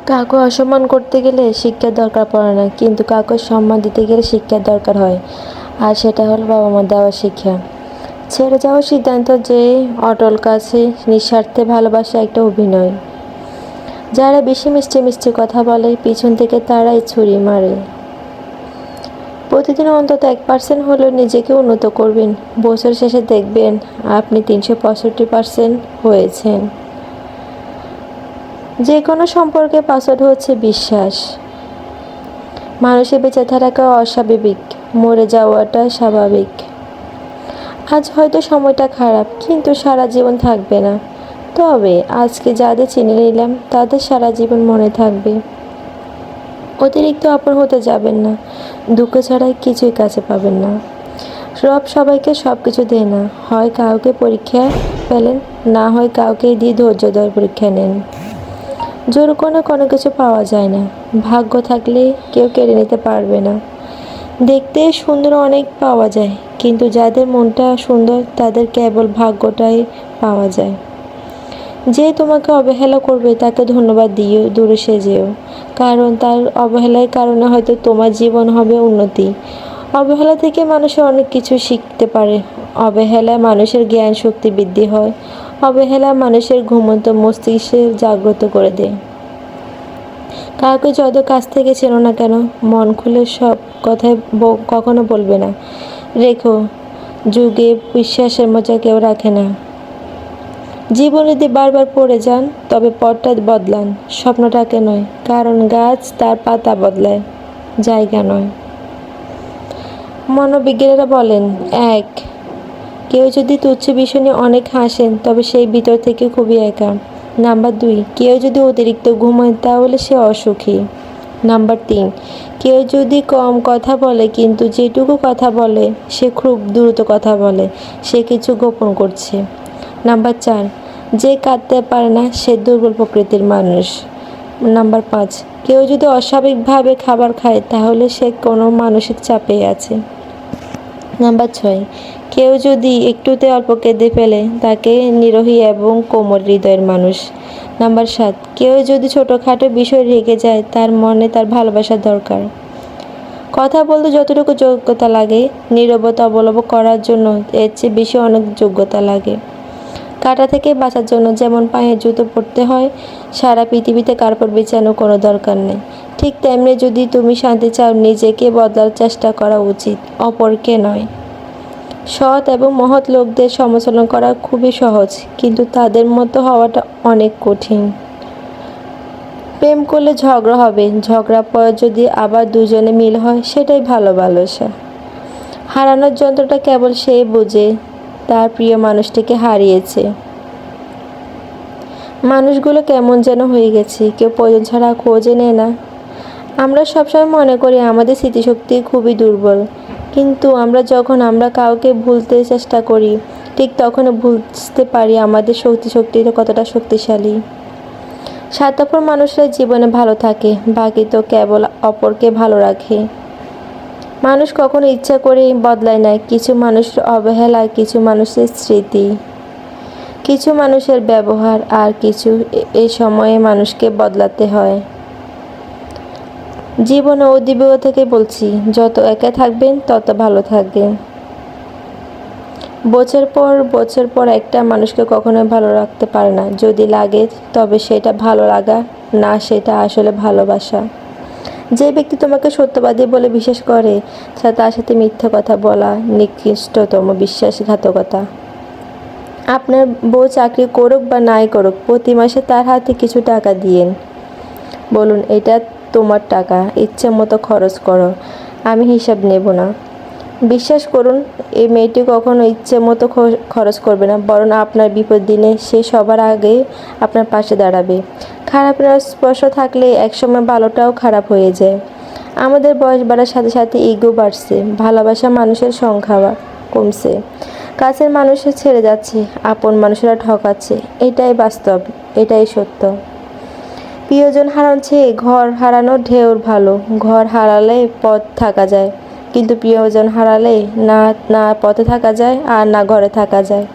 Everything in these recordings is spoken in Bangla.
কাউকে অসম্মান করতে গেলে শিক্ষার দরকার পড়ে না, কিন্তু কাউকে সম্মান দিতে গেলে শিক্ষার দরকার হয়। আর সেটা হলো বাবা মা দেওয়া শিক্ষা। ছেড়ে যাওয়ার সিদ্ধান্ত যে অটল কাছে নিঃস্বার্থে ভালোবাসা একটা অভিনয়। যারা বেশি মিষ্টি মিষ্টি কথা বলে পিছন থেকে তারাই ছুরি মারে। প্রতিদিন অন্তত 1% হলেও নিজেকে উন্নত করবেন। বছর শেষে দেখবেন আপনি 365% হয়েছেন। যে কোনো সম্পর্কে পাসওয়ার্ড হচ্ছে বিশ্বাস। মানুষের বেঁচে থাকা অস্বাভাবিক, মরে যাওয়াটা স্বাভাবিক। আজ হয়তো সময়টা খারাপ, কিন্তু সারা জীবন থাকবে না। তবে আজকে যাদের চিনে নিলাম তাদের সারা জীবন মনে থাকবে। অতিরিক্ত আপন হতে যাবেন না, দুঃখ ছাড়াই কিছুই কাছে পাবেন না। রব সবাইকে সব কিছু দেয় না, হয় কাউকে পরীক্ষা ফেলেন, না হয় কাউকে দিয়ে ধৈর্য ধরে পরীক্ষা নেন। জোর করে কোনো কিছু পাওয়া যায় না, ভাগ্য থাকলে কেউ কেড়ে নিতে পারবে না। দেখতে সুন্দর অনেক পাওয়া যায়, কিন্তু যাদের মনটা সুন্দর তাদের কেবল ভাগ্যটাই পাওয়া যায়। যে তোমাকে অবহেলা করবে তাকে ধন্যবাদ দিও, দূরে সে যেও, কারণ তার অবহেলার কারণে হয়তো তোমার জীবন হবে উন্নতি। অবহেলা থেকে মানুষের অনেক কিছু শিখতে পারে। অবহেলায় মানুষের জ্ঞান শক্তি বৃদ্ধি হয়। অবহেলা মানুষের ঘুমন্ত মস্তিষ্কে জাগ্রত করে দেয়। কাউকে যত কাছ থেকে চেনো না কেন, মন খুলে সব কথাই কখনো বলবে না। রেখো, যুগে বিশ্বাসের মজা কেউ রাখে না। জীবন যদি বারবার পড়ে যান তবে পথটা বদলান, স্বপ্নটাকে নয়, কারণ গাছ তার পাতা বদলায়, জায়গা নয়। মনোবিজ্ঞানীরা বলেন, 1. কেউ যদি তুচ্ছ বিষয় নিয়ে অনেক হাসেন তবে সেই ভিতর থেকে খুবই একা। নাম্বার 2, কেউ যদি অতিরিক্ত ঘুমায় তাহলে সে অসুখী। নাম্বার 3, কেউ যদি কম কথা বলে কিন্তু যেটুকু কথা বলে সে খুব দ্রুত কথা বলে, সে কিছু গোপন করছে। নাম্বার 4, যে কাঁদতে পারে না সে দুর্বল প্রকৃতির মানুষ। নাম্বার 5, কেউ যদি অস্বাভাবিকভাবে খাবার খায় তাহলে সে কোনো মানসিক চাপে আছে। নাম্বার 6, কেউ যদি একটুতে অল্প কেঁদে ফেলে তাকে নিরীহ এবং কোমল হৃদয়ের মানুষ। নাম্বার 7, কেউ যদি ছোটোখাটো বিষয় রেগে যায় তার মনে তার ভালোবাসার দরকার। কথা বলতে যতটুকু যোগ্যতা লাগে, নীরবতা অবলম্বন করার জন্য এর চেয়ে বেশি অনেক যোগ্যতা লাগে। কাঁটা থেকে বাঁচার জন্য যেমন পায়ে জুতো পরতে হয়, সারা পৃথিবীতে কার্পেট বিছানোর কোনো দরকার নেই। ঠিক তেমনি যদি তুমি শান্তি চাও, নিজেকে বদলার চেষ্টা করা উচিত, অপরকে নয়। সৎ এবং মহৎ লোকদের সমালোচনা করা খুবই সহজ, কিন্তু তাদের মতো হওয়াটা অনেক কঠিন। প্রেম করলে ঝগড়া হবে, ঝগড়ার পর যদি আবার দুজনে মিল হয় সেটাই ভালোবাসা। হারানোর যন্ত্রটা কেবল সেই বোঝে তার প্রিয় মানুষটিকে হারিয়েছে। মানুষগুলো কেমন যেন হয়ে গেছে, কেউ প্রয়োজন ছাড়া খোঁজে নেয় না। আমরা সবসময় মনে করি আমাদের স্মৃতিশক্তি খুবই দুর্বল, কিন্তু আমরা কাউকে ভুলতে চেষ্টা করি ঠিক তখন বুঝতে পারি আমাদের শক্তিটা কতটা শক্তিশালী। স্বার্থপর মানুষরা জীবনে ভালো থাকে, বাকি তো কেবল অপরকে ভালো রাখে। মানুষ কখনো ইচ্ছা করে বদলায় না, কিছু মানুষের অবহেলা, কিছু মানুষের স্মৃতি, কিছু মানুষের ব্যবহার, আর কিছু এই সময়ে মানুষকে বদলাতে হয়। জীবনে অভিজ্ঞতা থেকে বলছি, যত একা থাকবেন তত ভালো থাকবেন। বছর পর একটা মানুষকে কখনোই ভালো রাখতে পারে না। যদি লাগে তবে সেটা ভালো লাগা না, সেটা আসলে ভালোবাসা। যে ব্যক্তি তোমাকে সত্যবাদী বলে বিশ্বাস করে তার সাথে মিথ্যা কথা বলা নিকৃষ্টতম বিশ্বাসঘাতকতা। আপনার বউ চাকরি করুক বা নাই করুক, প্রতি মাসে তার হাতে কিছু টাকা দিয়েন, বলুন এটা তোমার টাকা, ইচ্ছে মতো খরচ করো, আমি হিসাব নেব না। বিশ্বাস করুন, এই মেয়েটি কখনো ইচ্ছে মতো খরচ করবে না, বরং আপনার বিপদ দিনে সে সবার আগে আপনার পাশে দাঁড়াবে। খারাপের স্পর্শ থাকলে একসময় ভালোটাও খারাপ হয়ে যায়। আমাদের বয়স বাড়ার সাথে সাথে ইগো বাড়ছে, ভালোবাসা মানুষের সংখ্যা কমছে, কাছের মানুষের ছেড়ে যাচ্ছে, আপন মানুষেরা ঠকাচ্ছে। এটাই বাস্তব, এটাই সত্য। প্রিয়জন হারাচ্ছে, ঘর হারানো ঢের ভালো। ঘর হারালে পথ থাকা যায়, কিন্তু প্রিয়জন হারালে না পথে থাকা যায় আর না ঘরে থাকা যায়।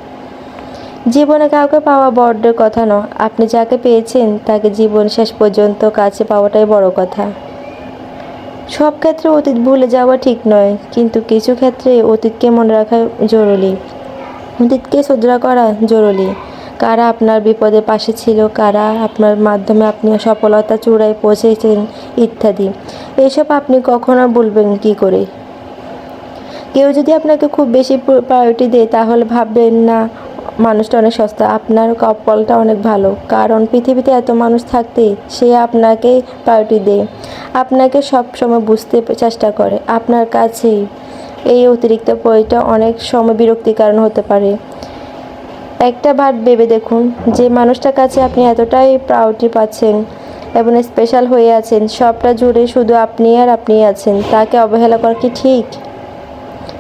জীবনে কাউকে পাওয়া বড্ড কথা নয়, আপনি যাকে পেয়েছেন তাকে জীবন শেষ পর্যন্ত কাছে পাওয়াটাই বড় কথা। সব ক্ষেত্রে অতীত ভুলে যাওয়া ঠিক নয়, কিন্তু কিছু ক্ষেত্রে অতীতকে মনে রাখা জরুরি। অতীতকে শ্রদ্ধা করা জরুরি। কারা আপনার বিপদের পাশে ছিল, কারা আপনার মাধ্যমে আপনি সফলতা চূড়ায় পৌঁছেছেন ইত্যাদি। এসব আপনি কখনো ভুলবেন কী করে? কেউ যদি আপনাকে খুব বেশি প্রায়োরিটি দেয় তাহলে ভাববেন না মানুষটা অনেক সস্তা, আপনার কপালটা অনেক ভালো। কারণ পৃথিবীতে এত মানুষ থাকতে সে আপনাকে প্রায়োরিটি দেয়, আপনাকে সব সময় বুঝতে চেষ্টা করে। আপনার কাছেই এই অতিরিক্ত পয়টা অনেক সময় বিরক্তির কারণ হতে পারে। একটা বার ভেবে দেখুন, যে মানুষটার কাছে আপনি এতটাই প্রায়োরিটি পাচ্ছেন এবং স্পেশাল হয়ে আছেন, সবটা জুড়ে শুধু আপনি আর আপনিই আছেন, তাকে অবহেলা করা কি ঠিক?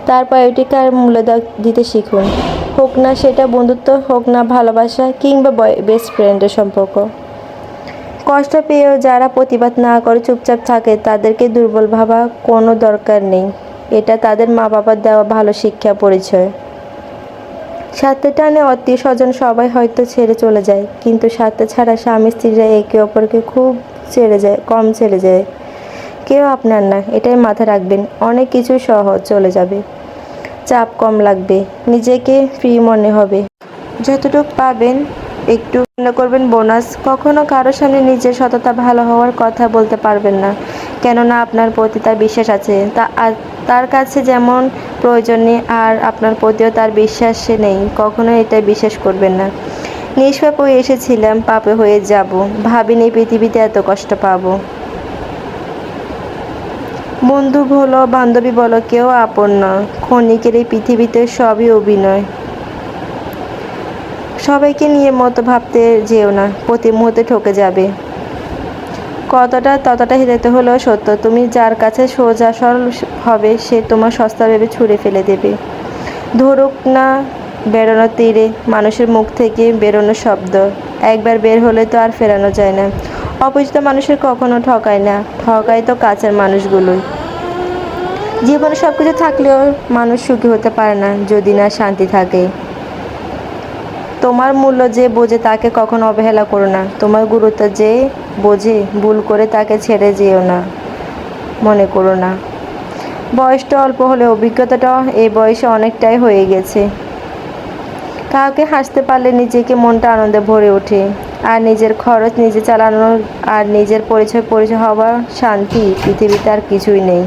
তার প্রায়োরিটিকে মূল্য দিতে শিখুন, হোক না সেটা বন্ধুত্ব, হোক না ভালোবাসা কিংবা বেস্ট ফ্রেন্ডের সম্পর্ক। কষ্ট পেয়েও যারা প্রতিবাদ না করে চুপচাপ থাকে তাদেরকে দুর্বল ভাবা কোনো দরকার নেই। এটা তাদের মা বাবার দেওয়া ভালো শিক্ষা পরিচয়। স্বার্থের টানে আত্মীয় স্বজন সবাই হয়তো ছেড়ে চলে যায়, কিন্তু স্বার্থ ছাড়া স্বামী স্ত্রীরা একে অপরকে খুব কম ছেড়ে যায়। কেউ আপনার না, এটাই মাথায় রাখবেন। অনেক কিছু সহজ চলে যাবে, চাপ কম লাগবে, নিজেকে ফ্রি মনে হবে। যতটুকু পাবেন একটু মনে করবেন বোনাস। কখনো কারোর সামনে নিজের সততা ভালো হওয়ার কথা বলতে পারবেন না, কেননা আপনার প্রতি তার বিশ্বাস আছে। তার কাছে যেমন প্রয়োজন নেই আর আপনার প্রতিও তার বিশ্বাস নেই, কখনো এটাই বিশ্বাস করবেন না। নিষ্পাপ হয়ে এসেছিলাম, পাপে হয়ে যাব, ভাবিনি পৃথিবীতে এত কষ্ট পাবো। বন্ধু বলো বান্ধবী বলো, কেউ আপন নয়। ক্ষণিকের এই পৃথিবীতে সবই অভিনয়। সবাইকে নিয়ে মতো ভাবতে যেও না, প্রতি মুহূর্তে ঠকে যাবে। ততটা হৃদয়তে হলেও সত্য, তুমি যার কাছে সোজা সরল হবে সে তোমার সস্তা ভেবে ছুঁড়ে ফেলে দেবে। ধরুক না বেরোনোর তীরে, মানুষের মুখ থেকে বেরোনো শব্দ একবার বের হলে তো আর ফেরানো যায় না। অপরিচিত মানুষের কখনো ঠকায় না, ঠকায় তো কাছের মানুষগুলোই। জীবনে সব কিছু থাকলেও মানুষ সুখী হতে পারে না যদি না শান্তি থাকে। তোমার মূল্য যে বোঝে তাকে কখনো অবহেলা করো না, তোমার গুরুত্ব যে বোঝে ভুল করে তাকে ছেড়ে যেও না, মনে করো না। বয়সটা অল্প হলে অভিজ্ঞতাটা এই বয়সে অনেকটাই হয়ে গেছে। কাউকে হাসতে পারলে নিজেকে মনটা আনন্দে ভরে ওঠে, আর নিজের খরচ নিজে চালানো আর নিজের পরিচয় হওয়া শান্তি পৃথিবীতে আর কিছুই নেই।